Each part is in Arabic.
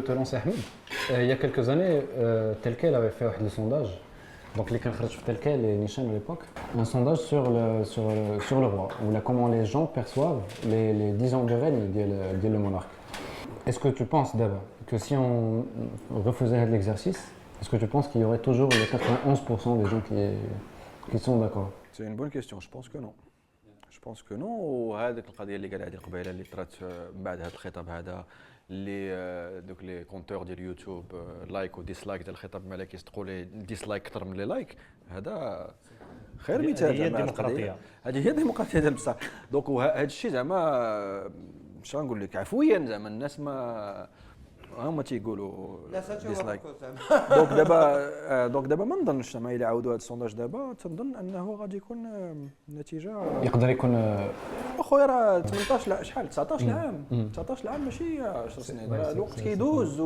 te lancer, Ahmed. Il y a quelques années, Telquel avait fait un sondage. Donc, les Khalkhalch Telquel et Nishan à l'époque, un sondage sur le roi, où là, comment les gens perçoivent les 10 ans de règne le monarque. Est-ce que tu penses d'abord que si on refaisait l'exercice, est-ce que tu penses qu'il y aurait toujours les 91% des gens qui sont d'accord? C'est une bonne question, je pense que non. Je pense que non. وهذيك القضيه اللي قال عليها قبيله اللي طرات من بعد هذا الخطاب هذا اللي دوك لي كونتور ديال اليوتيوب لايك وديسلايك ديال الخطاب الملكي يصدقوا لي ديسلايك اكثر من لي لايك هذا خير مثال هي الديمقراطيه. هذه هي الديمقراطيه ديال بصح دونك هذا الشيء زعما باش غنقول لك عفويا زعما الناس ما هما تيقولوا ديسلايك دونك دابا ما نظنش زعما الا عاودوا هذا السونداج دابا تنظن انه غادي يكون النتيجه يقدر يكون اخويا راه 18 لا شحال 19 عام 19 عام ماشي 10 سنين الوقت كيدوز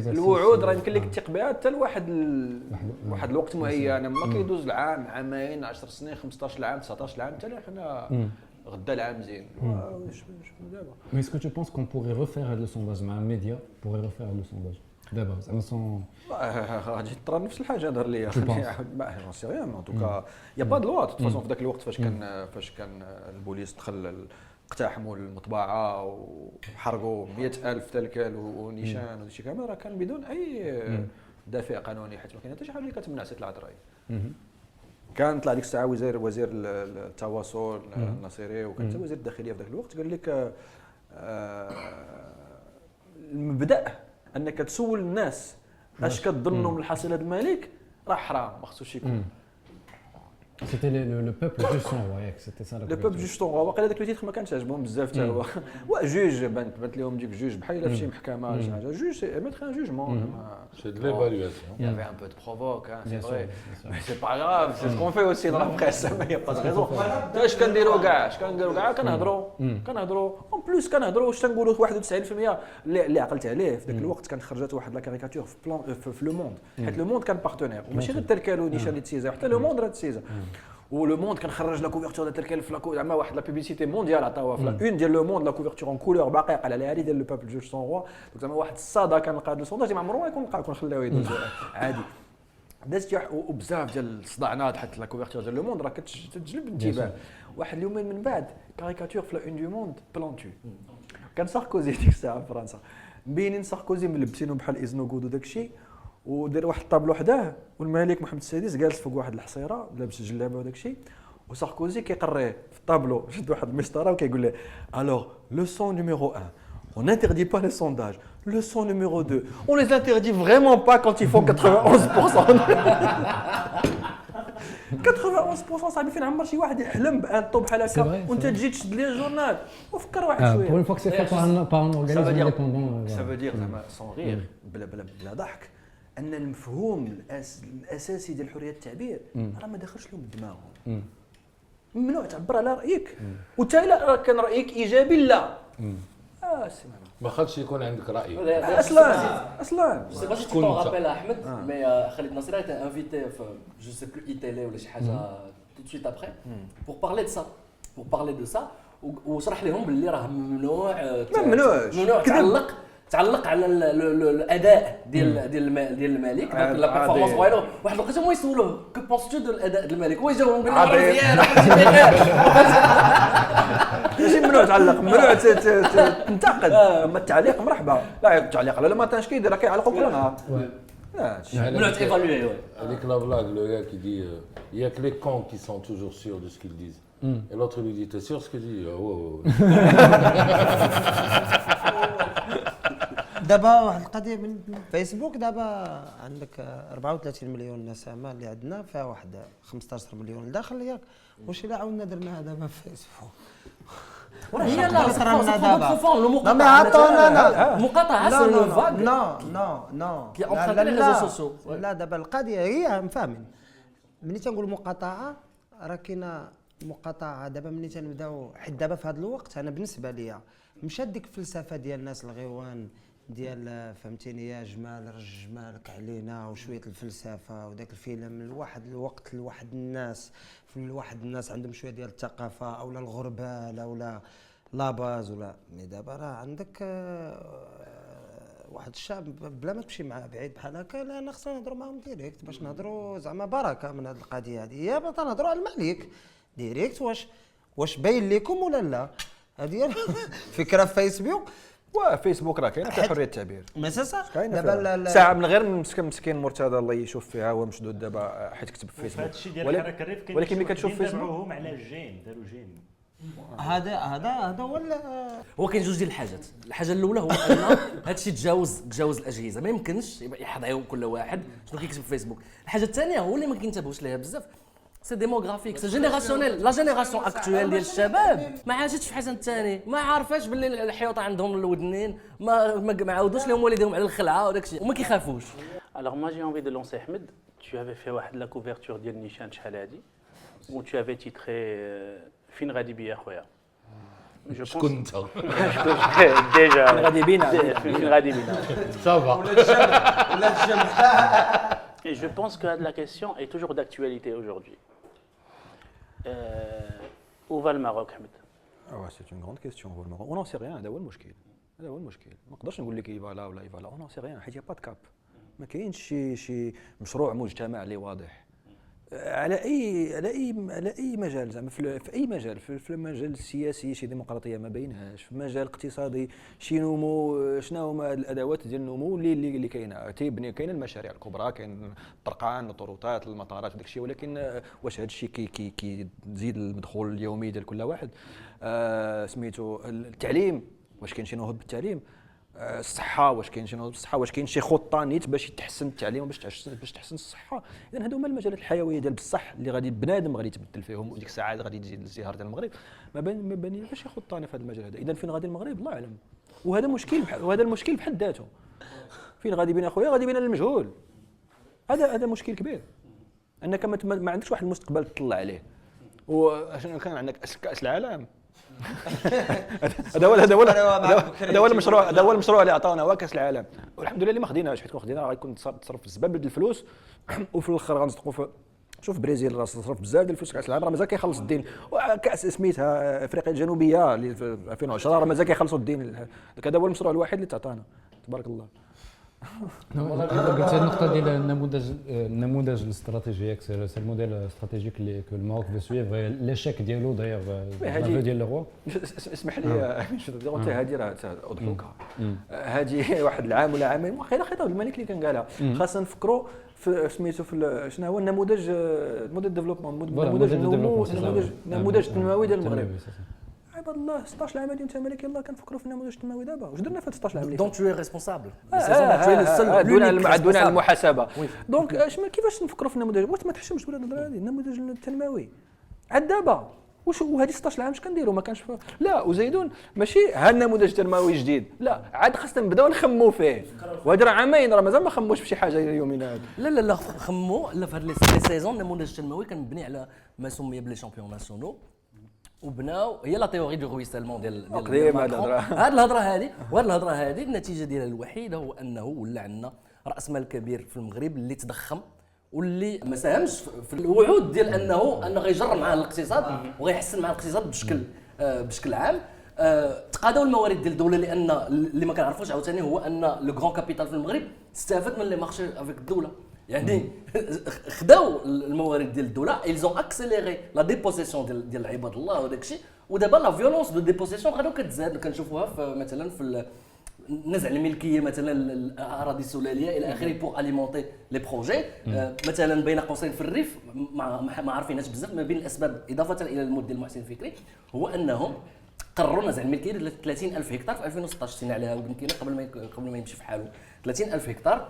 الوعود راه يمكن لك تثق بها حتى لواحد واحد الوقت معين ما كيدوز العام عامين 10 سنين 15 عام 19 عام حتى حنا غدا العام مزيان دابا. Mais est-ce que tu penses qu'on pourrait refaire le sondage, un média pourrait refaire le sondage d'abord sans غادي ترى نفس الحاجه هضر ليا ما جون سي ريان ان توكا يا با دو لوا دو فاسون في ذاك الوقت فاش كان البوليس دخل اقتحموا المطبعه وحرقوا 100,000 تلكال ونيشان وداكشي كامل راه كان بدون اي دافع قانوني حيت ما كاين حتى شي حاجه اللي كتمنع استطلاع الراي. كان طلع ديك الساعه وزير التواصل الناصري وكان حتى وزير الداخليه في ذاك الوقت قال لك المبدا انك تسول الناس اش كتظنوا من الحصيله ديال الملك راه حرام ما خصوش يكون. C'était le peuple du sang, ouais, c'était ça la لو بوب جوج طون واقيلا داك التيتر ما كانش عجبهم بزاف حتى هو جوج بانت لهم ديك جوج بحال في شي محكمه ولا شي حاجه جوج ميتر ان جوجمون C'est de l'évaluation. Il y avait un peu de provoque, hein, c'est vrai. Mais c'est pas grave, c'est ce qu'on fait aussi dans la presse, mais il n'y a pas de raison. اش كنديروا كاع كنهضروا اون بليس كنهضروا واش تنقولوا 91% اللي عقلت عليه في ذاك الوقت كانت خرجت واحد لا كاريكاتور في بلان في لو موند حيت لو موند كان بارتنير وماشي غير تركالو نيشان اللي تسيزا حتى لو موند راه تسيزا ولو موند كان خرج لا كوفرتور ديال تركال في لا زعما واحد لا بوبليسيتي مونديال عطاوها في لا اون ديال لو موند لا كوفرتور اون كولور باقي قال عليها هذه ديال لو بوبل جوج سون روا دونك زعما واحد الصاده كان لقى هذا السونداج ما عمره ما يكون خلاوه يدوز عادي دازت وبزاف ديال الصداعنات حتى لا كوفرتور ديال لو موند راه كتجلب الانتباه. واحد اليومين من بعد كاريكاتور في لا اون دو موند بلانتو كان ساركوزي ديك الساعه في فرنسا مبينين ساركوزي ملبسينو بحال ايزنوغود وداك الشيء ودار واحد الطابلو حداه والملك محمد السادس جالس فوق واحد الحصيره لابس الجلابه وداك الشيء وساركوزي كيقريه في الطابلو شد واحد المسطره وكيقول له الوغ لوسون نيميرو 1 on n'interdit pas les sondages leçon numéro 2 on les interdit vraiment pas quand ils font 91% صاحبي فين عمر شي واحد يحلم بان طوب بحال هكا وانت تجي تشد ليه الجورنال وفكر واحد شويه. Pour une fois que c'est fait par un organisme indépendant. Ça veut dire زعما سون غير بلا ضحك ان المفهوم الاساسي ديال حريه التعبير راه ما داخلش لهم بدماغهم. ممنوع تعبر على رايك وتا الا كان رايك ايجابي لا سي ما خاصش يكون عندك راي اصلا Je sais pas si tu t'en rappelles Ahmed, mais Khalid Nasser a été invité, je sais plus ITL ou شي حاجه tout de suite après, pour parler de ça, وشرح لهم باللي راه ممنوع تعلق على الاداء ديال الملك لا بيرفورمانس ديالو. واحد الوقت هما يسولوه كو بونستو دو الاداء ديال الملك هو يجاوبهم بان راه مزيان ماشي ممنوع تعلق ممنوع تنتقد اما التعليق مرحبا لا التعليق لا ما تانش كيدير راه كيعلقوا كل نهار ممنوع تيفالوي. Avec la blague, le gars qui dit il y a que les cons qui sont toujours sûrs de ce qu'ils disent. Et l'autre lui dit t'es sûr de ce qu'il dit? دابا واحد القضيه من فيسبوك دابا عندك 34 مليون نسمه اللي عندنا فيها واحد 15 مليون داخل ياك واش الا عاودنا درناها دابا في فيسبوك هي لا صرنا دابا المقاطعه سي لو فاغ نو كي اونتر لي ريزو سوسيو. لا دابا القضيه هي فاهمين ملي تنقول مقاطعه راه كاينه مقاطعه دابا ملي تنبداو حيت دابا في هذا الوقت انا بالنسبه ليا مشات ديك الفلسفه ديال الناس الغيوان ديال فهمتيني يا جمال رج جمالك علينا وشويه الفلسفه وداك الفيلم لواحد الوقت لواحد الناس عندهم شويه ديال الثقافه اولا الغربال اولا لا باز ولا مي دابا راه عندك واحد الشعب بلا ما تمشي معاه بعيد بحال هكا، لا خصنا نهضروا معاهم ديريكت باش نهضروا زعما بركه من هذه القضيه هذه. يا باغا نهضروا على الملك ديريكت، واش باين لكم ولا لا؟ هذه فكره في فيسبوك. وفيسبوك راه كاين فيه حريه التعبير، ما سا دابا ساعه من غير مسكين مرتضى الله يشوف فيها هو مشدود دابا حيت كتب في فيسبوك. هادشي ديال الحركه الريف كاين، ولكن ملي كتشوف فيسبوك دابعوهم على الجيم، داروا جيم. هذا هو كاين جوج ديال الحاجات. الحاجه الاولى هو ان هادشي تجاوز الاجهزه، ما يمكنش يحظيو كل واحد شنو كيكتب في فيسبوك. الحاجه الثانيه هو اللي ما كينتبهوش ليها بزاف، سي ديموغرافيك، سي جينيراسيونيل. لا جينيراسيون اكطويل ديال الشباب ما عاشتش في حسن الثاني، ما عارفاش باللي الحيوطه عندهم الودنين، ما عاودوش لهم والديهم على الخلعه وداك الشيء، وما كيخافوش. Alors moi j'ai envie de lancer Ahmed, tu avais fait la couverture ديال نيشان شحال هادي où tu avais titré فين غادي بيا خويا. شكون انت؟ déjà فين غادي بينا فين غادي بينا. صافا. ولا الجمع. Et je pense que la question est toujours d'actualité aujourd'hui. Où va le Maroc, Ahmed? سي اون غروند كيستيون هو المغرب، اون سي ريان. هذا هو المشكل، هذا هو المشكل. ما نقدرش نقول لك يفا لا ولا يفا لا، اون سي ريان حيت با كاب. ما كاينش شي مشروع مجتمع اللي واضح على اي مجال، زعما في اي مجال، في المجال السياسي شي ديمقراطيه ما بينهاش، في المجال الاقتصادي شي نمو. شنو هما الادوات ديال النمو اللي كاينه؟ تيبني كاين المشاريع الكبرى، كاين الطرقان، الطروطات، المطارات وداك الشيء، ولكن واش هذا الشيء كيزيد المدخول اليومي ديال كل واحد؟ سميتو التعليم، واش كاين شي نهوض بالتعليم؟ الصحه، واش كاين شي نهوض بالصحه؟ واش كاين شي خطه نيت باش يتحسن التعليم وباش تحسن الصحه؟ اذا هادو هما المجالات الحيويه ديال بصح اللي غادي بنادم غادي يتبدل فيهم، وديك الساعه غادي تجي الازدهار ديال المغرب. ما باني شي خطه انا في هذا المجال هذا. اذا فين غادي المغرب الله اعلم، وهذا المشكل بحد ذاته. فين غادي بينا خويا؟ غادي بينا للمجهول. هذا مشكل كبير، انك ما عندكش واحد المستقبل تطلع عليه. وعشان كان عندك كاس العالم هذا هو المشروع اللي عطاونا، هو كاس العالم، والحمد لله اللي ما خديناش، حيت كون خدينا غيكون تصرف في الزبال بدل الفلوس وفي الاخر غنصدقوا في. شوف بريزيل راه صرف بزاف ديال الفلوس كاس العالم، راه مازال كيخلص الدين. وكاس سميتها افريقيا الجنوبيه اللي في 2010 راه مازال كيخلصوا الدين. هذا هو المشروع الوحيد اللي تعطانا تبارك الله. قلت هذه النقطة ديال النموذج الاستراتيجي، سي الموديل استراتيجيك اللي كو الماروك في سويفغ ليشيك ديالو داير لافو ديال لو. اسمح لي قلت هذه راه اضحوكها، هذه واحد العام ولا عامين واخا خطاب الملك اللي كان قالها. خاصنا نفكروا في سميتو في شنو هو النموذج، موديل ديفلوبمون، النموذج التنموي ديال المغرب. عباد الله 16 عام هادي انت مالك يلاه كنفكروا في النموذج التنموي دابا. واش درنا في 16 عام اللي دونك تو ريسبونسابل دون المحاسبه. دونك كيفاش نفكروا في النموذج؟ واش ما تحشمش تقول هذه النموذج التنموي عاد دابا واش وهذه 16 عام اش كنديروا؟ ما كانش لا. وزيدون ماشي ها النموذج التنموي جديد، لا عاد خاصنا نبداو نخموا فيه. وهذا راه عامين راه مازال ما خموش في شي حاجه يومنا هذا. لا خموا. لا في هاد لي سيزون النموذج التنموي كان مبني على ما سمي بلي شامبيون ناسيونو، وبناو هي لا تيوري دو رويسالمون ديال هاد الهضره هذه النتيجه ديالها الوحيده هو انه ولا عندنا راس مال كبير في المغرب اللي تضخم واللي ما ساهمش في الوعود ديال انه غيجر مع الاقتصاد وغيحسن مع الاقتصاد بشكل عام. تقاضوا الموارد ديال الدوله، لان اللي ما كنعرفوش عاوتاني هو ان لو غران كابيتال في المغرب استفاد من لي مارشي افيك الدوله. يعني خداو الموارد ديال الدوله، ايلزون اكسيليري لا ديبوزيسيون ديال عباد الله وداك الشيء. ودابا لا فيولونس دو ديبوزيسيون غادي كتزاد، كنشوفوها مثلا في نزع الملكيه مثلا الاراضي السلاليه الى اخره بور اليمونتي لي بروجي. مثلا بين قوسين في الريف ما عارفيناش بزاف ما بين الاسباب اضافه الى المود ديال محسن فكري هو انهم قرروا نزع الملكيه ديال 30,000 هكتار في 2016 سينا عليها وبنكينا قبل ما يمشي في حاله. 30,000 هكتار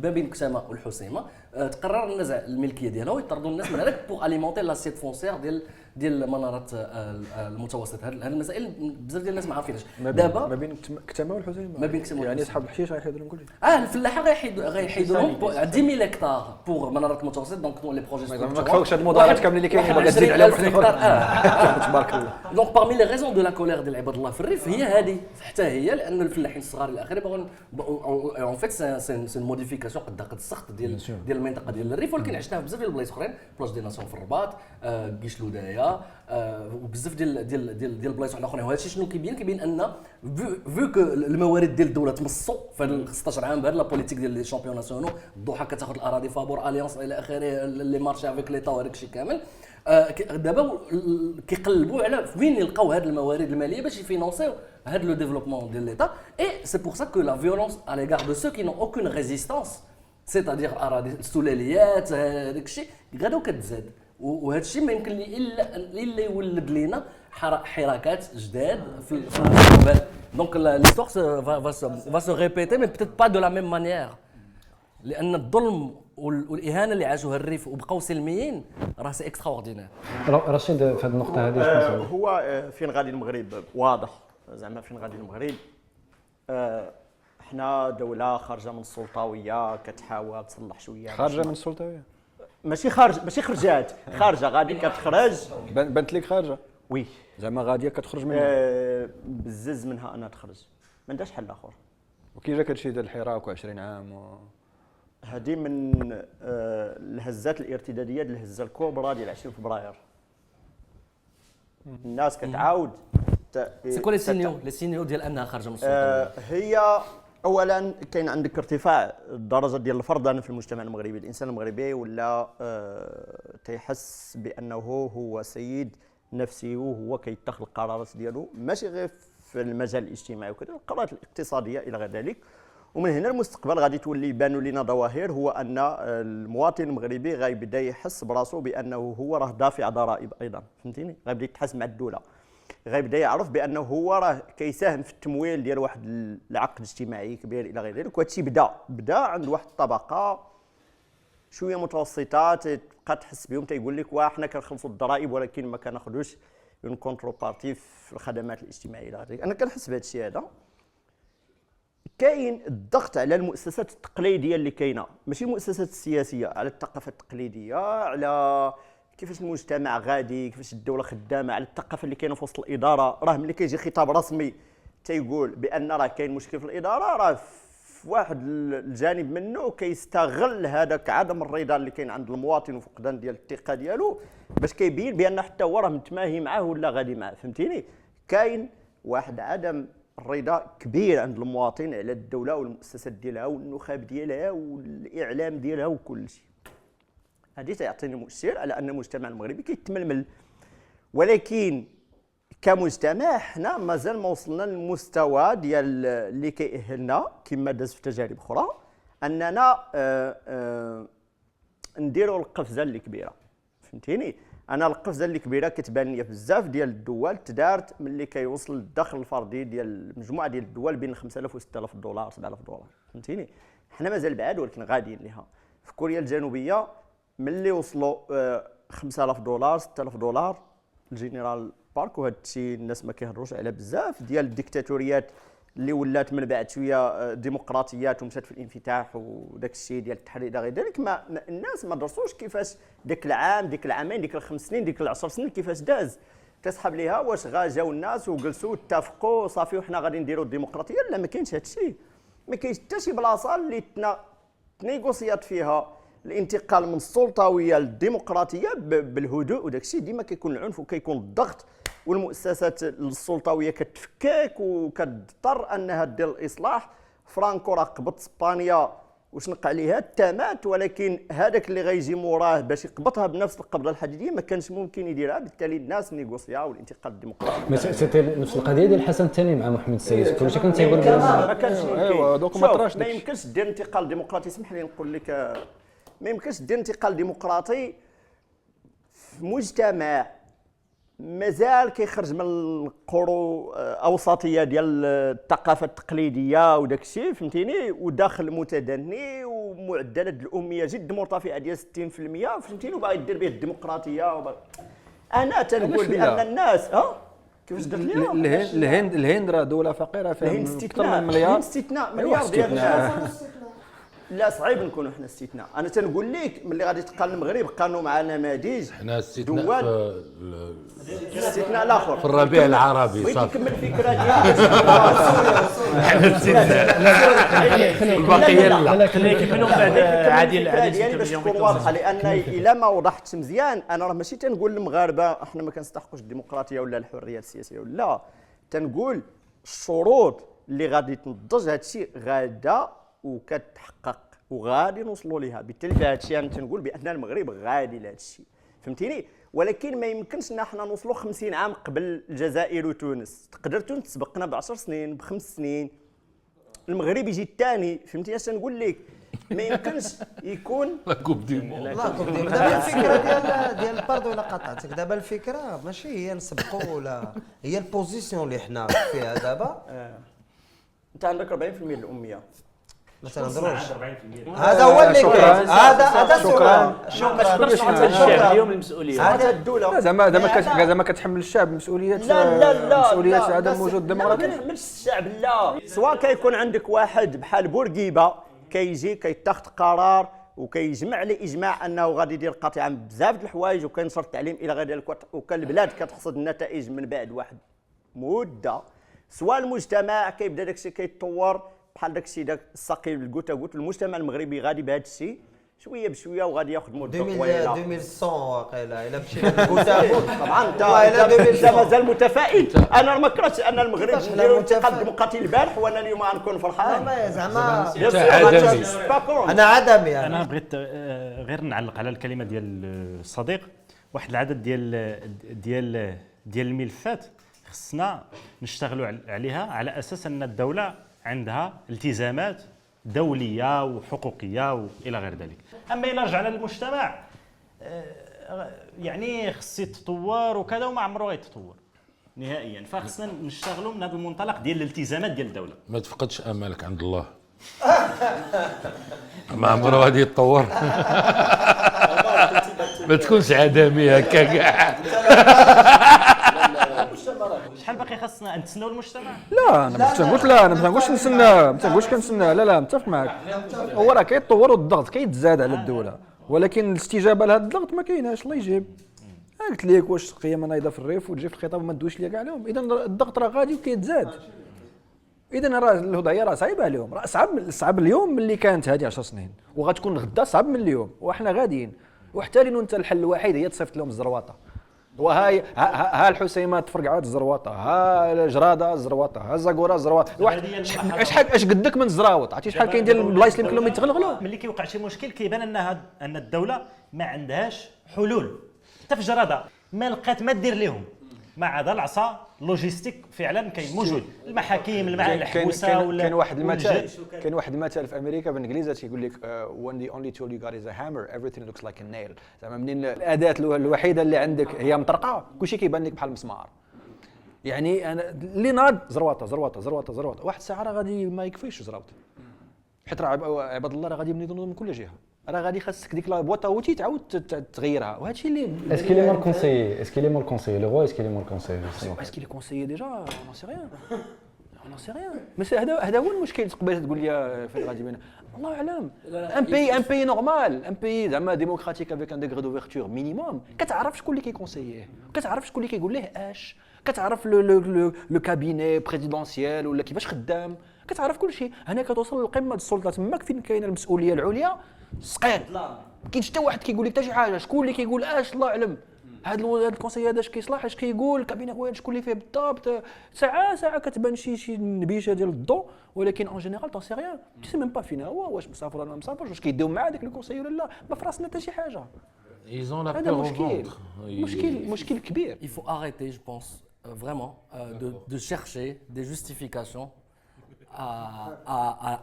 ما بين كسامه والحسيمه. تقرر نزع الملكيه ديالها ويطردوا الناس من هذاك بوغ اليمونتي لاسيت فونسيير ديال المنارات المتوسط. هذه المسائل بزاف ديال الناس ما عارفينهاش. دابا ما بين كتامه والحسيمه، ما بين كتامه يعني اصحاب الحشيش غيحيدوا لهم كلشي. الفلاحه غيحيدوا لهم 10,000 هكتار بوغ منارات المتوسط. دونك لي بروجي ما كفاوش هاد الموضوعات كاملين اللي كاينين باغي تزيد عليهم تبارك الله. دونك بارمي لي ريزون دو لا كولير ديال عباد الله في الريف هي هذه حتى هي، لان الفلاحين الصغار الى اخره باغيين اون فيت سي موديفيكاسيون قد السخط ديال المنطقه ديال الريف، ولكن عشناها بزاف ديال البلايص اخرين، بلاص ديال ناسيون في الرباط، كيش لودايا، وبزاف ديال البلايص اخرين. وهذا الشيء شنو كيبين ان فو كو الموارد ديال الدوله تمصوا في هذا 16 عام بهذا لا بوليتيك ديال لي شامبيون ناسيونال، الضحى كتاخذ الاراضي فابور اليانس الى اخره، لي مارشي افيك ليطا وهذاك الشيء كامل. دابا كيقلبوا على فين يلقاو هذه الموارد الماليه باش يفينونسيو هذا لو ديفلوبمون ديال ليطا. اي سي بور سا كو لا فيولونس على ليغار دو سو كي نون اوكون ريزيستانس، سيتادير الاراضي السلاليات هذاك الشيء غادو كتزاد، وهذا الشيء ما يمكن الا يولد لينا حراكات جداد في المستقبل. دونك ليستوار va se répéter mais peut-être pas de la même manière، لان الظلم والاهانه اللي عاشوها الريف وبقاو سلميين راه سي اكسترا اوردينير. رشيد في هذه النقطه هذه هو فين غادي المغرب واضح، زعما فين غادي المغرب. احنا دوله خارجه من السلطويه كتحاول تصلح شويه، خارجه من السلطويه ماشي خرجات، خارجه غادي كتخرج. بنت لك خارجه وي زعما غاديه كتخرج منها، بزز منها انها تخرج، ما عندهاش حل اخر. وكي جاك هادشي ديال الحراك و20 عام هذه من الهزات الارتداديه ديال الهزه الكبرى ديال 20 فبراير. الناس كتعاود سي كو لي سينيو ديال انها خارجه من السلطه. هي اولا كاين عندك ارتفاع الدرجه ديال الفرض في المجتمع المغربي. الانسان المغربي ولا تيحس بانه هو سيد نفسه، وهو كيتخذ القرارات ديالو ماشي غير في المجال الاجتماعي وكذا، القرارات الاقتصاديه الى غير ذلك. ومن هنا المستقبل غادي تولي يبانوا لنا ظواهر، هو ان المواطن المغربي غيبدا يحس براسو بانه هو راه دافع ضرائب ايضا، فهمتيني؟ غيبدا يتحاسب مع الدوله، غيبدا يعرف بانه هو راه كيساهم في التمويل ديال واحد العقد اجتماعي كبير الى غير ذلك. وهذا الشيء بدا عند واحد الطبقه شويه متوسطه تبقى تحس بهم، تيقول لك حنا كنخلصوا الضرائب ولكن ما كناخذوش اون كونترو بارتي في الخدمات الاجتماعيه الى غير ذلك. انا كنحس بهذا الشيء هذا. كاين الضغط على المؤسسات التقليديه اللي كاينه، ماشي المؤسسات السياسيه، على الثقافه التقليديه، على كيفاش المجتمع غادي، كيفاش الدوله خدامه، على الثقافه اللي كاينه في وسط الاداره. راه ملي كيجي خطاب رسمي تيقول بان راه كاين مشكل في الاداره، راه في واحد الجانب منه كيستغل هذاك عدم الرضا اللي كاين عند المواطن وفقدان ديال الثقه ديالو باش كيبين بان حتى هو راه متماهي معاه ولا غادي معاه، فهمتيني؟ كاين واحد عدم الرضا كبير عند المواطن على الدوله والمؤسسات ديالها والنخب ديالها والاعلام ديالها وكل شيء. هذه تعطيني مؤشر على ان المجتمع المغربي كيتململ، ولكن كمجتمع حنا مازال ما وصلنا للمستوى ديال اللي كيأهلنا كما داز في تجارب اخرى اننا نديروا القفزه اللي كبيره، فهمتيني؟ انا القفزه اللي كبيره كتبان لي بزاف ديال الدول تدارت ملي كيوصل الدخل الفردي ديال مجموعه ديال الدول بين 5000 و 6000 دولار 7000 دولار، فهمتيني؟ حنا مازال بعاد ولكن غاديين ليها. في كوريا الجنوبيه ملي وصلوا 5000 دولار 6000 دولار الجنرال بارك، وهذا الشيء الناس ما كيهضروش على بزاف ديال الديكتاتوريات اللي ولات من بعد شويه ديمقراطيات ومشات في الانفتاح وداك الشيء ديال التحرير الى غير ذلك. ما الناس ما درسوش كيفاش داك العام ديك العامين ديك الخمس سنين ديك العشر سنين كيفاش داز. تسحب ليها واش جاو الناس وجلسوا اتفقوا صافي وحنا غادي نديروا الديمقراطيه؟ لا، ما كاينش هذا الشيء. ما كاينش حتى شي بلاصه اللي تنيغوسيات فيها الانتقال من السلطويه للديمقراطيه بالهدوء، وداك الشيء ديما كيكون العنف وكيكون الضغط، والمؤسسات السلطويه كتفكك وكتضطر انها دير الاصلاح. فرانكو راه قبط اسبانيا وشنق عليها التمات، ولكن هذاك اللي غيجي موراه باش يقبطها بنفس القبضه الحديديه ما كانش ممكن يديرها، بالتالي الناس نيغوسياو والانتقال الديمقراطي. مي سيتي نفس القضيه ديال الحسن الثاني مع محمد السادس، كلشي كان تيقول ما كانش ايوا دوك ما طراش ما يمكنش دير انتقال ديمقراطي. اسمح لي نقول لك، ما يمكنش دير انتقال ديمقراطي في مجتمع مازال كيخرج من القرو اوسطيه ديال الثقافه التقليديه وداك الشيء، فهمتيني؟ وداخل متدني ومعدلات الاميه جد مرتفعه ديال 60%، فهمتيني؟ وباغي دير به الديمقراطيه انا تنقول بان الناس كيفاش درت ليها الهند راه دوله فقيره فيها اكثر من مليار. الهند استثناء مليار ديال الناس. لا صعيب نكونوا حنا استثناء. انا تنقول لك ملي غادي تلقى المغرب قارنوا مع نماذج حنا استثناء دول الاستثناء الاخر في الربيع العربي بغيت صافي. نكمل الفكره ديالي. البقيه لا. لكن منهم بعد عادل الفكره ديالي باش تكون واضحه، لان الا ما وضحتش مزيان انا راه ماشي تنقول للمغاربه احنا ما كنستحقوش الديمقراطيه ولا الحريه السياسيه ولا، تنقول الشروط اللي غادي تنضج هذا الشيء غادا وكتحقق وغادي نوصلوا ليها. بالتالي في هذا الشيء انا تنقول بان المغرب غادي لهذا الشيء، فهمتيني؟ ولكن ما يمكنش ان احنا نوصلوا 50 عام قبل الجزائر وتونس. تقدر تونس تسبقنا ب10 سنين ب5 سنين، المغرب يجي الثاني، فهمتي اش نقول لك؟ ما يمكنش يكون لا كوب دي مون. لا كوب دابا الفكره ديال الباردو ولا قطعتك، دابا الفكره ماشي هي نسبقوا ولا هي البوزيسيون اللي حنا فيها دابا. انت عندك 40% الاميه، ما تنهضروش. 40%. هذا هو اللي كاين، هذا شكرا شكرا اليوم المسؤوليه. هذا الدوله زعما كتحمل الشعب مسؤوليات مسؤوليات عدم وجود الديمقراطيه. ما كنحملش الشعب لا. سواء كيكون عندك واحد بحال بورقيبه كيجي كيتاخذ قرار وكيجمع عليه اجماع انه غادي يدير قطيعه بزاف د الحوايج وكينشر التعليم الى غير ذلك، وكان البلاد كتحصد النتائج من بعد واحد مده. سواء المجتمع كيبدا داكشي كيتطور بحال داكشي داك الساقي قلت المجتمع المغربي غادي بهذا الشيء شويه بشويه وغادي ياخذ مده طويله. 2100 واقيلا الا مشينا للكتاب طبعا انت مازال متفائل. انا ما كرهتش ان المغرب نديروا انتقال ديمقراطي البارح وانا اليوم غنكون فرحان. ما زعما انا عدمي انا بغيت غير نعلق على الكلمه ديال الصديق. واحد العدد ديال الملفات خصنا نشتغلوا عليها على اساس ان الدوله عندها التزامات دوليه وحقوقيه والى غير ذلك. اما الى رجعنا للمجتمع يعني خص يتطور وكذا وما عمره غيتطور نهائيا، فخصنا نشتغلوا من هذا المنطلق ديال الالتزامات ديال الدوله. ما تفقدش املك عند الله. ما عمره غادي يتطور. ما تكونش عدمي هكا كاع. شحال باقي خاصنا نتسناو المجتمع؟ لا انا ما تنقولش، لا انا ما تنقولش نستنى، ما تنقولش كنستنى، لا متفق معك. هو راه كيتطور والضغط كيتزاد على الدوله، ولكن الاستجابه لهذا الضغط ما كايناش. الله يجيب. قلت لك واش قيم نايضه في الريف وتجي في الخطاب وما تدويش ليا كاع عليهم. اذا الضغط راه غادي وكيتزاد. اذا راه الوضعيه راه صعيبه عليهم، راه صعب اليوم ملي كانت هذه 10 سنين وغتكون غدا صعب من اليوم، وحنا غاديين. وحتى لانه انت الحل الوحيد هي تصيفط لهم الزرواطه. وهاي ها الحسيمات تفرقعات الزرواطه، ها الجراده الزرواطه، ها الزاكوره الزرواطه. واحد اش قدك من الزراوط، عرفتي شحال كاين ديال البلايص اللي كلهم يتغلغلوا. ملي كيوقع شي مشكل كيبان ان الدوله ما عندهاش حلول. حتى في الجراده ما لقات ما دير لهم، ما عدا العصا لوجيستيك فعلا كاين موجود. المحاكم الحبوسه كاين واحد المثال في امريكا بالانجليزي تيقول لك when the only tool you got is a hammer everything looks like a nail. زعما منين الاداه الوحيده اللي عندك هي مطرقه كلشي كيبان لك بحال المسمار. يعني انا اللي ناض زروطه واحد الساعه راه غادي ما يكفيش زروط، حيت راه عباد الله راه غادي ينوضوا من كل جهه، راه غادي خاصك ديك لا بواطه وتي تعاود تغيرها. وهذا الشيء اللي Est-ce qu'il est mal conseillé? Est-ce qu'il est mal conseillé? Le roi, est-ce qu'il est mal conseillé? Est-ce qu'il est conseillé déjà? On n'en sait rien. On n'en sait rien. Mais هذا هو المشكل. تقبل تقول لي فين غادي بين الله اعلم. ان بي نورمال، ان بي زعما ديموكراتيك افيك ان ديغري دوفيرتور مينيموم، كتعرف شكون اللي كيكونسييه، كتعرف شكون اللي كيقول ليه اش، كتعرف لو كابيني بريزيدونسيال ولا كيفاش خدام، كتعرف كل شيء. هنا كتوصل لقمه السلطه تماك فين كاينه المسؤوليه العليا صقير. ما كاينش حتى واحد كيقول لك حتى شي حاجه. شكون اللي كيقول اش الله اعلم. هذا الكونسيي هذا اش كيصلح، اش كيقول الكابيني خويا، شكون اللي فيه بالضبط. ساعه كتبان شي نبيشه ديال الضوء، ولكن اون جينيرال طون سي ريان. تي ميم با فين هو، واش مسافر ولا ما مسافرش، واش كيديو مع داك الكونسيي ولا لا، ما في راسنا حتى شي حاجه. هذا مشكل كبير. Il faut arrêter, je pense, vraiment, de chercher des justifications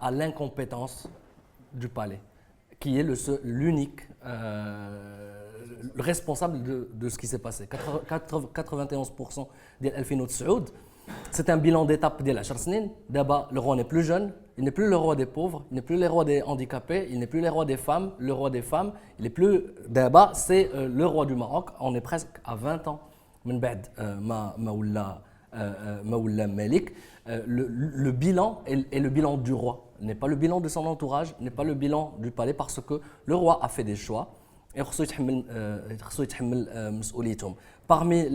à l'incompétence du palais, qui est l'unique responsable de ce qui s'est passé. 91% ديال 2009 c'est un bilan d'étape ديال 10 سنين. D'abord, le roi n'est plus jeune, il n'est plus le roi des pauvres, il n'est plus le roi des handicapés, il n'est plus le roi des femmes, le roi des femmes, il est plus. D'abord, c'est le roi du Maroc. On est presque à 20 ans من بعد ما ولا Maoula Malik, le bilan est le bilan du roi, n'est pas le bilan de son entourage, n'est pas le bilan du palais, parce que le roi a fait des choix et خصو يتحمل مسؤوليتهم. Parmi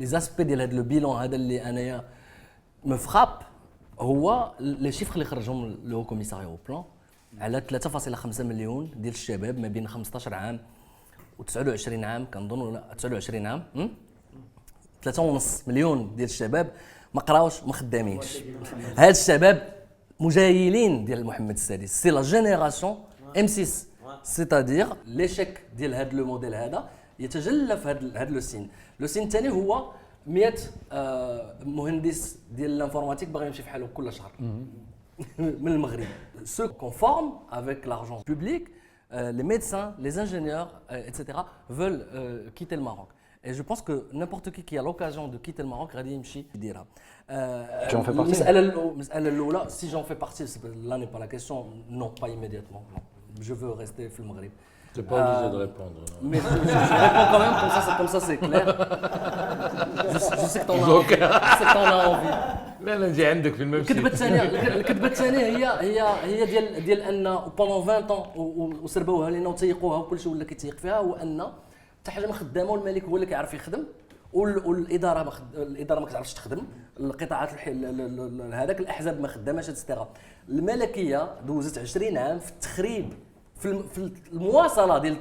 les aspects de le bilan هذا اللي أنايا me frappe هو les chiffres اللي خرجهم le haut commissariat au plan على 3.5 مليون ديال الشباب ما بين 15 عام و29 عام، كنظن ولا 29 عام 3.5 مليون ديال الشباب ما قراوش ما خدامينش. هاد الشباب مجايلين ديال محمد السادس، سي لا جينيراسيون ام 6، سيتادير ليشيك ديال هاد لو موديل هذا يتجلى في هاد لو سين. لو سين الثاني هو 100 مهندس ديال الانفورماتيك باغي يمشي فحالو كل شهر من المغرب. سو كونفورم افيك لارجون بوبليك، les médecins, les ingénieurs, etc. veulent quitter le Maroc. Et je pense que n'importe qui a l'occasion de quitter le Maroc, غادي يمشي يديرها. Tu en fais partie? المسألة الأولى, si j'en fais partie, là n'est pas la question, non, pas immédiatement. Non. Je veux rester في المغرب. Tu n'es pas obligé de répondre. Non. Mais je réponds quand même, comme ça c'est clair. Je sais que t'en as envie. Je sais que t'en as envie. لا نجي عندك في الممشي. الكذبه الثانيه هي ديال ان بوندون 20 طون وسربوها لينا وتيقوها وكل شيء ولا كيتيق فيها، هو ان حتى حاجه ما خدامه والملك هو اللي كيعرف يخدم والاداره ما كتعرفش تخدم، القطاعات هذاك الاحزاب ما خداماش اتسترا. الملكيه دوزت 20 عام في التخريب، في المواصله ديال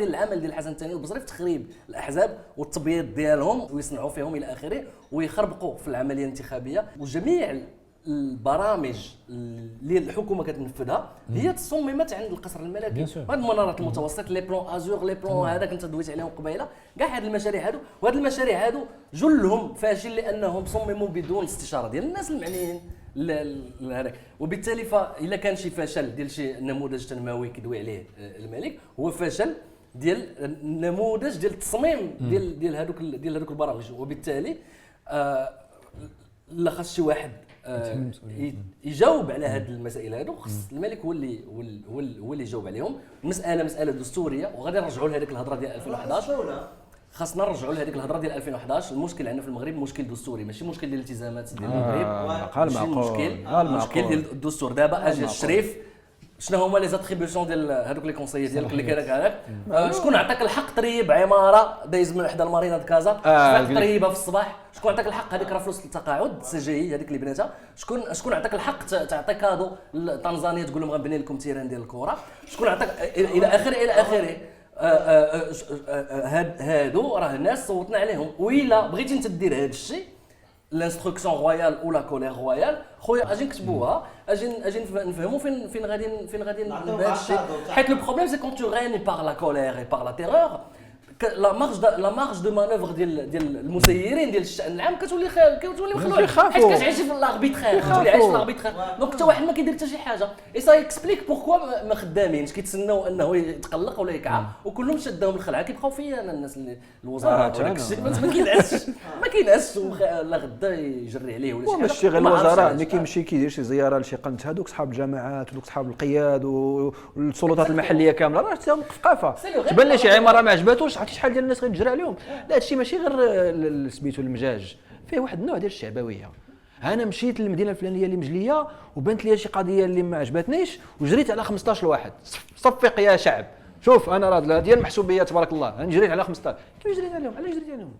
العمل ديال الحسن الثاني البصري، في تخريب الاحزاب والتبييض ديالهم ويصنعوا فيهم الى اخره ويخربقوا في العمليه الانتخابيه. وجميع البرامج اللي الحكومه كتنفذها هي تصممت عند القصر الملكي. هاد المنارات المتوسط، لي بلون ازور، لي بلون هذاك انت دويت عليهم قبيله، كاع هاد المشاريع هادو، وهاد المشاريع هادو جلهم فاشل لانهم صمموا بدون استشاره ديال الناس المعنيين هذاك. وبالتالي فاذا كان شي فشل ديال شي نموذج تنموي كيدوي عليه الملك، هو فشل ديال النموذج ديال التصميم ديال هذوك البرامج. وبالتالي لا خاص شي واحد يجاوب على هذه المسائل هذو، خص الملك هو اللي يجاوب عليهم. مساله دستوريه، وغادي نرجعوا لهذيك الهضره ديال 2011. خاصنا نرجعوا لهذيك الهضره ديال 2011. المشكل عندنا في المغرب مشكل دستوري، ماشي مشكل ديال الالتزامات ديال المغرب. مشكل ديال الدستور. دابا اجي الشريف، شنو هما لي زاتريبيوشن ديال هذوك لي كونسيي ديالك اللي كيراك هذاك؟ شكون عطاك الحق تريب عماره دايز من حدا المارينا د كازا؟ شكون تريبها في الصباح؟ شكون عطاك الحق هذيك راه فلوس التقاعد سي جي اي هذيك اللي بناتها؟ شكون عطاك الحق تعطي كادو لتنزانيا تقول لهم غنبني لكم تيران ديال الكره؟ شكون عطاك الى اخره هادو راه الناس صوتنا عليهم. وإلا بغيتي انت دير هذا الشيء، لانستركسيون رويال ولا كولير رويال، خويا اجي نكتبوها، اجي نفهموا فين غادي بهذا الشيء. حيت لو بروبليم سي كون تو ريني باغ لا كولير اي باغ لا تيرور، لا مارج دو مانوفر ديال المسيرين ديال الشأن العام كتولي مخلوع، حيت كتعيش في لاربيترير، كتولي عايش في لاربيترير. دونك حتى واحد ما كيدير حتى شي حاجه. اي سا اكسبليك بوركوا ما خدامينش، كيتسناو انه يتقلق ولا يكعى، وكلهم شداهم الخلعه. كيبقاو فيا انا الناس اللي الوزراء وداك الشيء ما كينعسش لا غدا يجري عليه ولا شي حاجه. ماشي غير الوزراء، ملي كيمشي كيدير شي زياره لشي قنت، هذوك صحاب الجامعات ودوك صحاب القياد والسلطات المحليه كامله راه ثقافه. تبان لي شي عماره ما عجباتوش، عرفتي شحال ديال الناس غيتجرى عليهم. لا هادشي ماشي غير سميتو المجاج، فيه واحد النوع ديال الشعبويه. انا مشيت للمدينه الفلانيه اللي مجليه وبانت لي شي قضيه اللي ما عجبتنيش وجريت على 15 واحد، صفق يا شعب، شوف انا راه ديال المحسوبيه تبارك الله، انا جريت على 15. كيف جريت عليهم؟ علاش جريت عليهم؟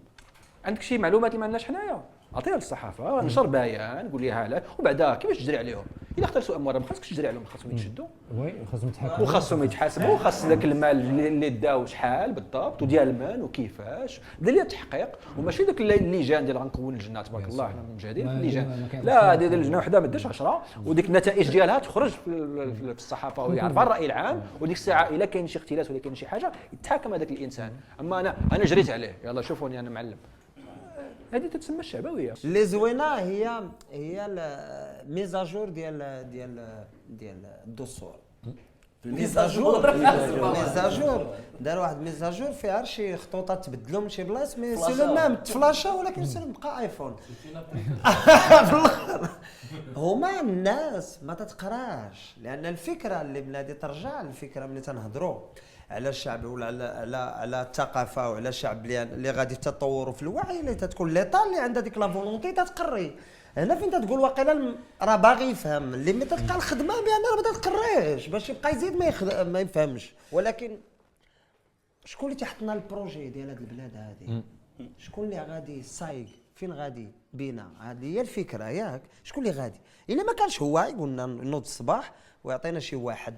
عندك شي معلومات اللي ما عندناش حنايا؟ عطيها للصحافه، نشر بيان، قول ليها علاش، وبعدها كيفاش تجري عليهم؟ الا اخترتوا اموالهم ما خاصكش تجري عليهم، خاصهم يتشدوا، وي خاصهم يتحاكموا، وخاصهم يتحاسبوا، وخاص ذاك المال اللي داو شحال بالضبط وديال من وكيفاش، دير لي التحقيق. وماشي ذاك اللجان ديال غنكون لجنه تبارك الله حنا مجاهدين في اللجان، لا دير لجنه وحده ما ديرش 10 وديك النتائج ديالها تخرج في الصحافه ويعرفها الراي العام، وديك الساعه الا كاين شي اختلاس ولا كاين شي حاجه يتحاكم هذاك الانسان. اما انا جريت عليه، يلا شوفوني انا معلم، هذه تتسمى الشعبويه. اللي زوينه هي الميزاجور ديال الدستور. الميزاجور دار واحد ميزاجور فيها شي خطوطات تبدلوا من شي بلايص، مي سي لو ميم تفلاشا، ولكن بقى ايفون. هما الناس ما تتقراش، لان الفكره اللي بلادي ترجع الفكره ملي تنهضروا على الشعب ولا على الثقافه وعلى الشعب اللي غادي تطوروا في الوعي، اللي تتكون ليطا اللي عندها ديك لا فولونتي تتقري. هنا فين تتقول واقيلا راه باغي يفهم، اللي ملي تلقى الخدمه بان راه ما تتقريش باش يبقى يزيد ما يفهمش. ولكن شكون اللي تيحط لنا البروجي ديال هذه البلاد هذه؟ شكون اللي غادي صايق فين غادي بينا؟ هذه هي الفكره ياك، شكون اللي غادي؟ الا ما كانش هو يقولنا نوض الصباح ويعطينا شي واحد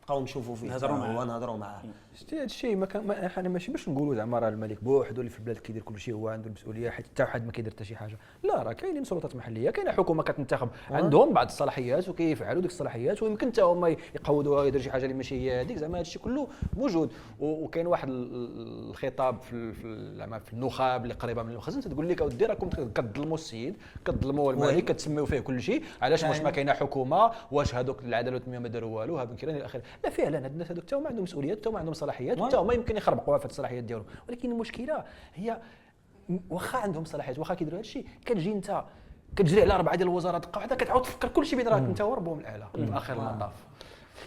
نبقاو نشوفوا فيه ونهضروا معاه. شتي هذا الشيء ما كان احنا ماشي باش نقولوا زعما راه الملك بوحدو اللي في البلاد كيدير كل شيء هو عنده المسؤوليه حتى واحد ما كيدير حتى شي حاجه. لا راه كاينين سلطات محليه، كاينه حكومه كتنتخب عندهم بعض الصلاحيات وكيفعلوا ديك الصلاحيات، ويمكن حتى هما يقودوها يديروا شي حاجه اللي ماشي هي هذيك. زعما هذا الشيء كله موجود. وكاين واحد الخطاب في النخب اللي قريبه من المخزن تقول لك اودي راكم كتظلموا السيد، كتظلموا الملك، كتسميو فيه كل شيء. علاش؟ واش ما كاينه حكومه؟ واش هذوك العداله والتنميه ما داروا والو؟ هذا كيران الى اخره. لا فعلا هاد الناس هذوك حتى هما عندهم مسؤوليات، حتى هما عندهم صلاحيات، حتى هما يمكن يخربقوها في الصلاحيات ديالهم. ولكن المشكله هي واخا عندهم صلاحيات، واخا كيديروا هذا الشيء، كتجي انت كتجري على 4 ديال الوزارات قاعده كتعاود تفكر كل شيء بين راك انت وربهم الاعلى في اخر المطاف.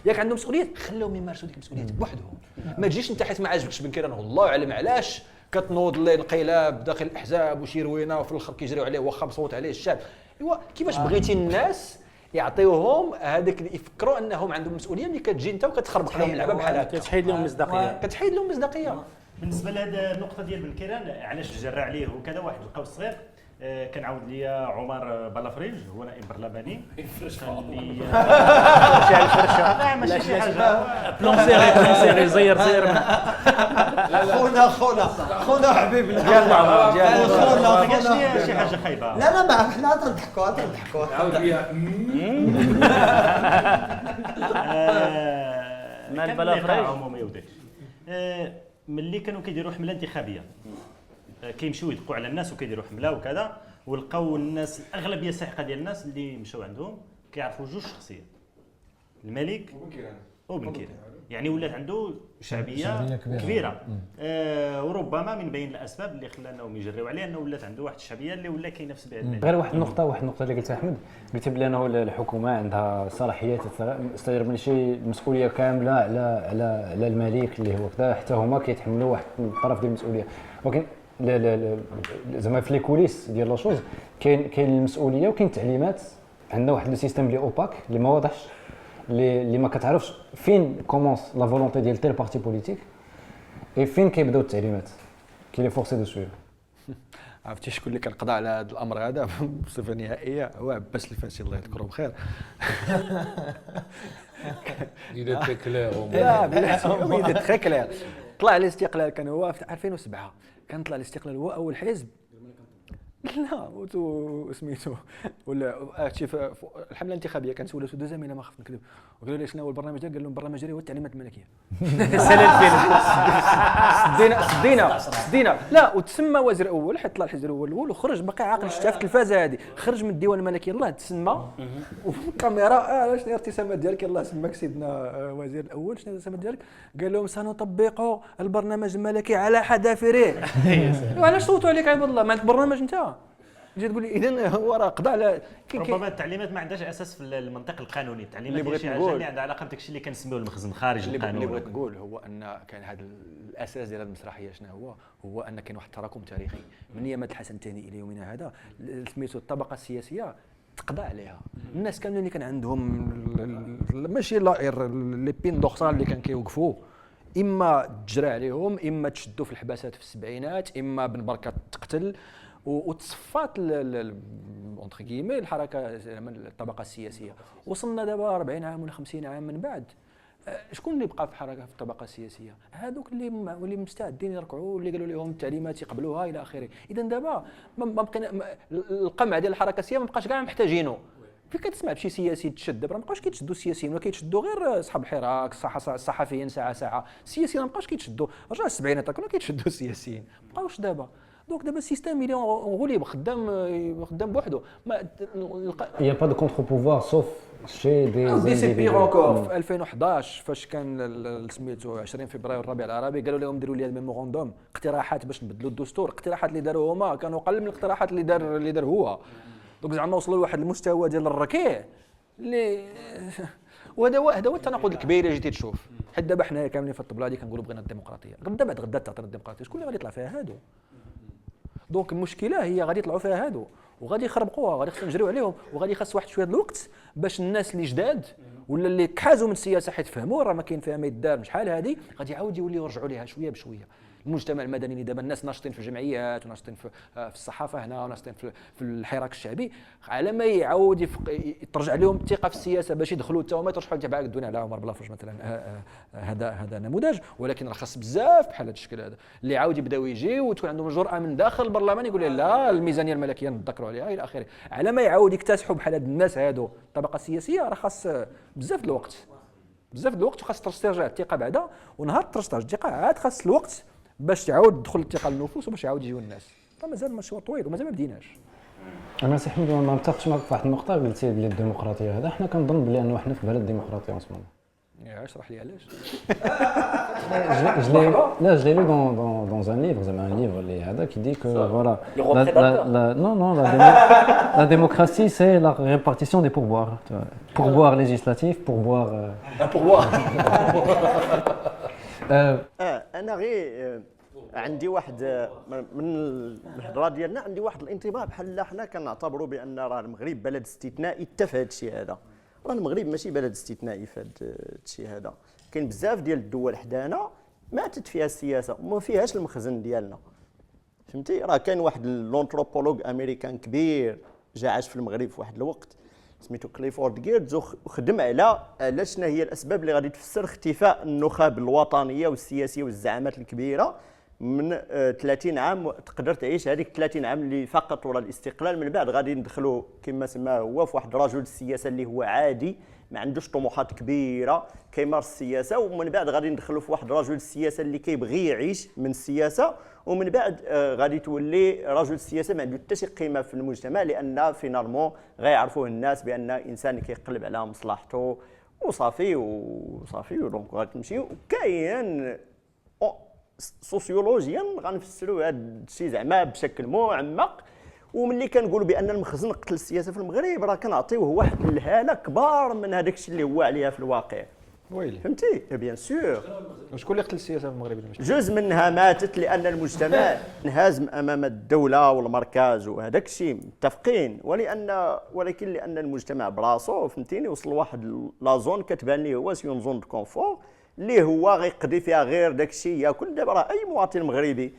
ياك عندهم مسؤوليات، خليهم يمارسوا ديك المسؤوليات بوحدهم. ما تجيش انت حيت ما عاجبكش بن كيران والله اعلم علاش كتنوض ليه انقلاب داخل الاحزاب وشي روينه وفي الاخر كيجريو عليه واخا مصوت عليه الشعب. ايوا كيفاش بغيتي الناس يعطيوهم هذاك اللي يفكروا انهم عندهم مسؤوليه ملي كتجي انت وكتخربق لهم اللعبه بحال هكا، كتحيد لهم مصداقيه، كتحيد لهم مصداقيه. بالنسبه لهذه النقطه ديال بن كيران علاش جرى عليه وكذا، واحد القوس صغير كنعاود ليا عمر بلافريج هو نائب برلماني قال لي ماشي على الفرشه، لا ماشي شي حاجه بلون سيري زير خونا حبيبنا ما قالش لي شي حاجه خايبه. لا معك حنا تنضحكوا عاود ليا مال بلافريج عمومي وداك ملي كانوا كيديروا حمله انتخابيه كيمشيو يدقوا على الناس وكيديروا حمله وكذا، ولقاو الناس الاغلبيه الساحقه ديال الناس اللي مشاو عندهم كيعرفوا جوج شخصيات، الملك وبن كيران. يعني ولات عنده شعبيه كبيره. وربما من بين الاسباب اللي خلاناهم يجريو عليه انه ولات عنده واحد الشعبيه اللي ولا كينافس بها الملك. غير واحد النقطه اللي قلتها احمد، قلت بلي انه الحكومه عندها صلاحيات استدير ماشي المسؤوليه كامله على الملك اللي هو كذا، حتى هما كيتحملوا واحد الطرف ديال المسؤوليه. ولكن زعما في لي كوليس ديال لا شوز كاين المسؤوليه وكاين التعليمات. عندنا واحد لو سيستيم اللي اوباك اللي ما واضحش، اللي ما كتعرفش فين كومونس لا فولونتي ديال تيل بارتي بوليتيك اي فين كيبداو التعليمات، كي لي فورسي دو سويف. عرفتي شكون اللي كان قضى على هذا الامر هذا بصفه نهائيه؟ هو عباس الفاسي الله يذكره بخير. Il était clair au moins. لا بالعكس هو تري كلير. طلع الاستقلال كان هو في 2007 كان طلع الاستقلال هو اول حزب. لا سميتو ولا شوف الحمله الانتخابيه كان سولته 2 زميله ما خفت نكذب، وقالوا لي شنو هو البرنامج ديالك؟ قال لهم البرنامج ديالي هو التعليمات الملكيه. سدينا لا وتسمى وزير اول حيت طلع الحزب الاول وخرج باقي عاقل شفتها في التلفازه هذه، خرج من الديوان الملكي الله تسمى والكاميرا شنو هي الابتسامات ديالك؟ يلاه سماك سيدنا وزير الاول، شنو هي الابتسامات ديالك؟ قال لهم سنطبق البرنامج الملكي على حذافيره. وعلاش صوتوا عليك عباد الله؟ ما عندك برنامج انت؟ جيت تقول لي اذا هو راه قضى على ربما التعليمات ما عندهاش اساس في المنطق القانوني. التعليمات هي شي حاجه اللي عندها علاقه بداك الشيء اللي كنسميوه المخزن خارج القانون. اللي بغيت نقول هو ان كان هذا الاساس ديال هذه المسرحيه شنو هو ان كاين واحد التراكم تاريخي من ايام الحسن الثاني الى يومنا هذا، سميتو الطبقه السياسيه تقضى عليها. الناس كاملين اللي كان عندهم ماشي لي بين دوغسال اللي كان كيوقفوا، اما تجرى عليهم، اما تشدوا في الحباسات في السبعينات، اما بن بركه تقتل وتصفات اونتر كيمي الحركه الطبقه السياسيه. وصلنا دابا 40 عام ولا 50 عام من بعد، شكون اللي بقى في حركه في الطبقه السياسيه؟ هذوك اللي مستعدين يركعوا، اللي قالوا لهم التعليمات يقبلوها الى اخره. اذا دابا ما بقينا القمع ديال الحركه السياسيه ما بقاش كاع محتاجينه. في كتسمع بشي سياسي تشد دابا ما بقاوش كيتشدوا السياسيين، ولا كيتشدوا غير اصحاب الحراك الصحفيين ساعه السياسيين ما بقاوش كيتشدوا. رجع السبعينات كانوا كيتشدوا السياسيين، ما بقاوش دابا. دونك دابا السيستيم اللي غولي خدام بوحدو. Il n'y a pas de contre-pouvoir sauf chez des سي بيغ انكور. في 2011 فاش كان سميتو 20 فبراير الربيع العربي قالوا لهم ديروا لي ميموراندوم اقتراحات باش نبدلوا الدستور. اقتراحات اللي داروا هما كانوا اقل من الاقتراحات اللي دار هو. دونك زعما وصلوا لواحد المستوى ديال الركيع اللي وهذا هو التناقض الكبير اللي جيتي تشوف. حيت دابا حنا كاملين في الطبله هذه كنقولوا بغينا الديمقراطيه، غدا بعد غدا تعطينا الديمقراطيه، شكون اللي غادي يطلع فيها هادو؟ دونك المشكله هي غادي يطلعوا فيها هادو وغادي يخربقوها، غادي خصنا نجريو عليهم، وغادي خاص واحد شويه الوقت باش الناس اللي جداد ولا اللي كحازوا من السياسه حيت فهموا راه ما كاين فيها ما يدار شحال هذه، غادي يعاود يوليو يرجعوا ليها شويه بشويه. المجتمع المدني اللي دابا الناس ناشطين في الجمعيات وناشطين في الصحافه هنا وناشطين في الحراك الشعبي، على ما يعاود ترجع لهم الثقه في السياسه باش يدخلوا حتى هما يترشحوا تبع الدنيا على عمر بلافرج مثلا. هذا نموذج، ولكن راه خاص بزاف بحال هذا الشكل هذا اللي عاود يبداو يجيو وتكون عندهم الجرأه من داخل البرلمان يقول لا الميزانيه الملكيه نذكروا عليها الى اخره. على ما يعاود يكتسحوا بحال هاد الناس هادو الطبقه السياسيه راه خاص بزاف الوقت وخاص ترجع الثقه بعدا، ونهار ترجع الثقه عاد خاص الوقت باش تعاود تدخل الثقه للنفوس وباش يعاود يجيو الناس. فمازال مشوار طويل ومازال ما بديناش. انا سي حمد ما متفقش معك في واحد النقطه قلتي بلي الديمقراطيه هذا حنا كنظن بلي انه حنا في بلد ديمقراطيه اون سمون. اشرح لي علاش. je l'ai lu dans un livre, un livre qui dit que voilà, la démocratie c'est la répartition des pourboires. Pourboire législatif, pourboire. انا غير عندي واحد من الهضره ديالنا، عندي واحد الانطباع بحال حنا كنعتبروا بان راه المغرب بلد استثنائي حتى في هذا الشيء هذا. راه المغرب ماشي بلد استثنائي في هذا الشيء هذا. كاين بزاف ديال الدول حدانا ماتت فيها السياسه وما فيهاش المخزن ديالنا، فهمتي؟ راه كاين واحد لونتروبولوج امريكان كبير جا عاش في المغرب في واحد الوقت سميتو كليفورد جيردز وخدم على شنو هي الاسباب اللي غادي تفسر اختفاء النخب الوطنيه والسياسيه والزعامات الكبيره من 30 عام. تقدر تعيش هذيك 30 عام اللي فقط ورا الاستقلال، من بعد غادي ندخلوا كما سما هو في واحد رجل السياسه اللي هو عادي ما عندوش طموحات كبيره كيمارس السياسه، ومن بعد غادي ندخلوا في واحد رجل السياسه اللي كيبغي يعيش من السياسه، ومن بعد غادي تولي رجل السياسه ما عنده حتى شي قيمه في المجتمع، لان فينالمون غيعرفوه الناس بان انسان كيقلب على مصلحته وصافي دونك غتمشي. وكاين سوسيولوجيا غنفسروا هذا الشيء زعما بشكل معمق، وملي كنقولوا بان المخزن قتل السياسه في المغرب راه كنعطيوه واحد الهاله كبار من هذاك الشيء اللي هو عليها في الواقع. ويلي فهمتي؟ بيان سور. شكون اللي قتل السياسه في المغرب؟ جزء منها ماتت لان المجتمع انهزم امام الدوله والمركز وهذاك الشيء متفقين، ولكن لان المجتمع براسو فهمتيني وصل لواحد لا زون كتبان ليه هو سيون زون دو كونفور اللي هو غيقضي فيها غير داك الشيء ياكل. دابا راه اي مواطن مغربي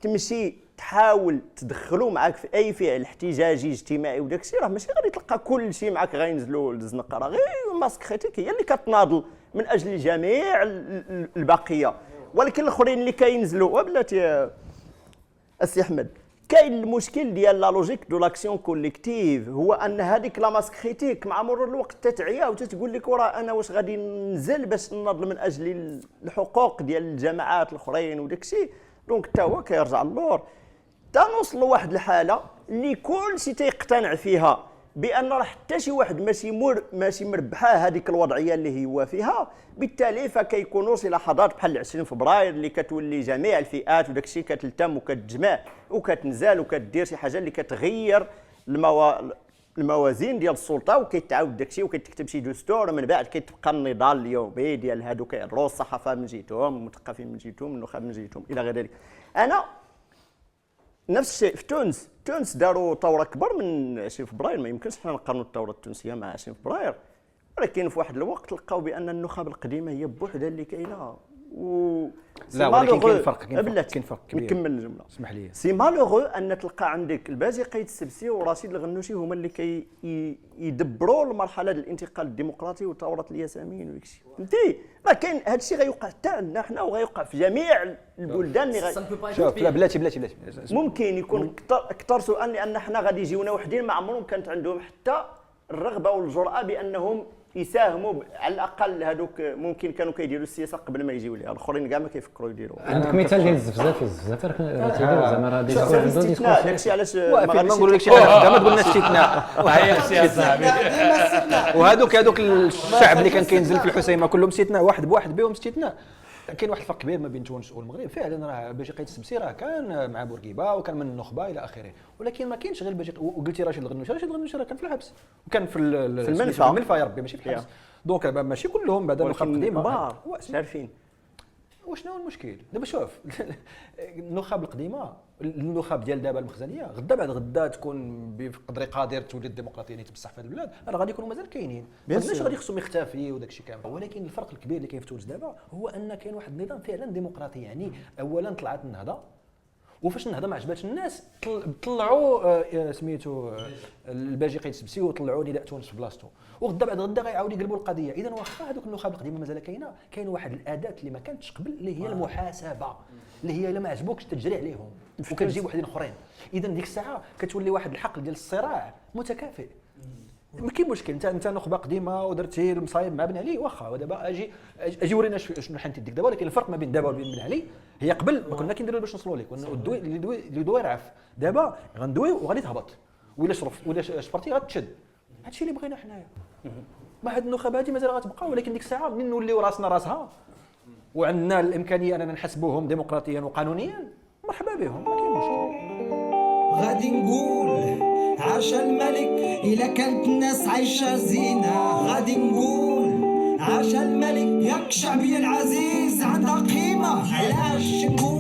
تمشي تحاول تدخلوا معك في اي فعل احتجاجي اجتماعي وداك الشيء، راه ماشي غادي تلقى كل شيء معك غينزلوا للزنقه، راه غير ماسك خيتك هي اللي كتناضل من اجل جميع البقيه. ولكن الاخرين اللي كينزلوا وبلاتي السي احمد، كاين المشكل ديال لا لوجيك دو لاكسيون كوليكتيف، هو ان هذيك لا ماسك خيتيك مع مرور الوقت تتعيا وتتقول لك وراه انا واش غادي ننزل باش نناضل من اجل الحقوق ديال الجماعات الاخرين وداك الشيء. دونك حتى هو كيرجع للور تنوصلوا لواحد الحاله اللي كلشي تيقتنع فيها بان راه حتى شي واحد ماشي مربحاه هذيك الوضعيه اللي هو فيها، بالتالي فكيكونوا شي لحظات بحال 20 فبراير اللي كتولي جميع الفئات وداك الشيء كتلتم وكتجمع وكتنزل وكدير شي حاجه اللي كتغير الموازين ديال السلطه، وكيتعاود داك الشيء وكتكتب شي دستور، ومن بعد كيتبقى النضال اليومي ديال هادو كيهضروا الصحافه من جهتهم، المثقفين من جهتهم، النخب من جهتهم الى غير ذلك. انا نفس الشيء في تونس داروا ثوره كبر من 20 فبراير، ما يمكنش حنا نقارنوا الثوره التونسيه مع 20 فبراير، ولكن في واحد الوقت لقاو بان النخب القديمه هي بوحدها اللي كاينه لا ولكن كاين فرق كبير. نكمل الجمله اسمح لي. سي مالوغو ان تلقى عندك الباجي قايد السبسي ورشيد الغنوشي هما اللي يدبروا المرحله ديال الانتقال الديمقراطي وثوره الياسمين وداك الشيء، فهمتي؟ راه كاين هذا الشيء غيوقع حتى عندنا حنا وغيوقع في جميع البلدان اللي شوف لا بلاتي ممكن يكون اكثر سؤال، لان حنا غادي يجيونا وحدين ما عمرهم كانت عندهم حتى الرغبه والجرأه بانهم يساهموا على الاقل. هذوك ممكن كانوا كيديروا السياسه قبل ما يجيو ليها، الاخرين كاع ما كيفكروا يديروها. عندك مثال ديال الزفافر تيدير زعما راه ديسكور عنده ديسكور داكشي علاش ما نقولوا لك شي حاجه ما تقولنا استثناء هي صاحبي وهذوك الشعب اللي كان كينزل في الحسيمه كلهم استثناء، واحد بواحد بهم استثناء. كاين واحد الفرق كبير ما بين تونس والمغرب. فعلا راه بلجيقه السبسي راه كان مع بورقيبه وكان من النخبه الى اخره، ولكن ما كاينش غير بلجيقه. وقلتي رشيد الغنوشي، رشيد الغنوشي راه كان في الحبس وكان في المنفى يا ربي، ماشي في الحبس. دونك ماشي كلهم بعد النخب القديمه عارفين. وشنو هو المشكل؟ دابا شوف النخب القديمه، النخب ديال دابا المخزنيه غدا بعد غدا تكون بقدر قادر تولي الديمقراطيه اللي تمسح في هذه البلاد، راه غادي يكونوا مازال كاينين، ماشي غادي خصهم يختفي وداك الشيء كامل. ولكن الفرق الكبير اللي كاين في تونس دابا هو ان كاين واحد النظام فعلا ديمقراطي. يعني اولا طلعت النهضه، وفاش النهضه ما عجباتش الناس طلعوا سميتو الباجي السبسي وطلعوا نداء تونس في بلاصتو، وغدا بعد غدا غيعاودوا يقلبوا القضيه. اذا واخا هذوك النخب القديمه مازال كاينه، كاين واحد الاداه اللي ما كانتش قبل اللي هي المحاسبه، اللي هي الا ما عجبوكش تجري عليهم وكتجيب وحدين اخرين. اذا ديك الساعه كتولي واحد الحقل ديال الصراع متكافئ. ما كاين مشكل، انت نخبه قديمه ودرتي المصايب مع بن علي، واخا دابا اجي ورينا شنو حنت ديك دابا. ولكن الفرق ما بين دابا وبين بن علي هي قبل ما كنا كنديروا باش نوصلوا لك، اللي دوي رعف. دابا غندوي وغادي تهبط، ولا شرف ولا شبرتي غتشد. هادشي اللي بغينا حنايا. ما هاد النخب هادي مازال غتبقى، ولكن ديك الساعه منين نوليو راسنا راسها وعندنا الامكانيه اننا نحسبوهم ديمقراطيا وقانونيا، مرحبا بهم، ما كاين مشكل. غادي نقول عاش الملك إلا كانت الناس عايشة زينة. غادي نقول عاش الملك، ياك شعبي العزيز عندها قيمة. علاش نقول